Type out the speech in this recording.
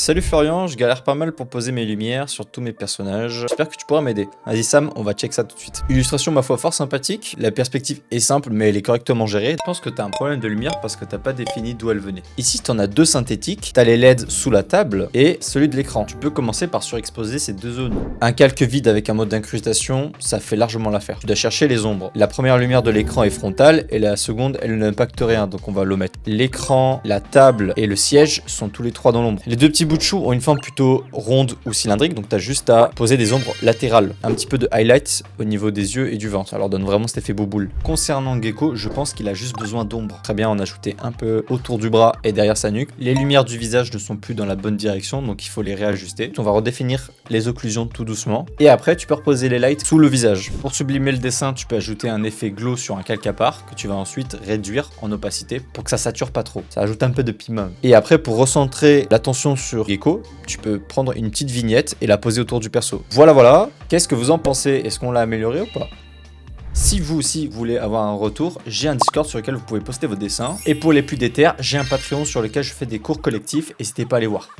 Salut Florian, je galère pas mal pour poser mes lumières sur tous mes personnages. J'espère que tu pourras m'aider. Vas-y Sam, on va check ça tout de suite. Illustration ma foi fort sympathique, la perspective est simple mais elle est correctement gérée. Je pense que t'as un problème de lumière parce que t'as pas défini d'où elle venait. Ici t'en as deux synthétiques, t'as les LED sous la table et celui de l'écran. Tu peux commencer par surexposer ces deux zones. Un calque vide avec un mode d'incrustation, ça fait largement l'affaire. Tu dois chercher les ombres. La première lumière de l'écran est frontale et la seconde elle n'impacte rien donc on va l'omettre. L'écran, la table et le siège sont tous les trois dans l'ombre. Les deux petits bouts de chou ont une forme plutôt ronde ou cylindrique, donc tu as juste à poser des ombres latérales. Un petit peu de highlights au niveau des yeux et du ventre, ça leur donne vraiment cet effet boule. Concernant Gecko, je pense qu'il a juste besoin d'ombre. Très bien, on a ajouté un peu autour du bras et derrière sa nuque. Les lumières du visage ne sont plus dans la bonne direction, donc il faut les réajuster. On va redéfinir les occlusions tout doucement. Et après, tu peux reposer les lights sous le visage. Pour sublimer le dessin, tu peux ajouter un effet glow sur un calque à part que tu vas ensuite réduire en opacité pour que ça sature pas trop. Ça ajoute un peu de piment. Et après, pour recentrer l'attention sur Gecko, tu peux prendre une petite vignette et la poser autour du perso. Voilà. Qu'est-ce que vous en pensez? Est-ce qu'on l'a amélioré ou pas? Si vous aussi voulez avoir un retour, j'ai un Discord sur lequel vous pouvez poster vos dessins. Et pour les plus déter, j'ai un Patreon sur lequel je fais des cours collectifs. N'hésitez pas à aller voir.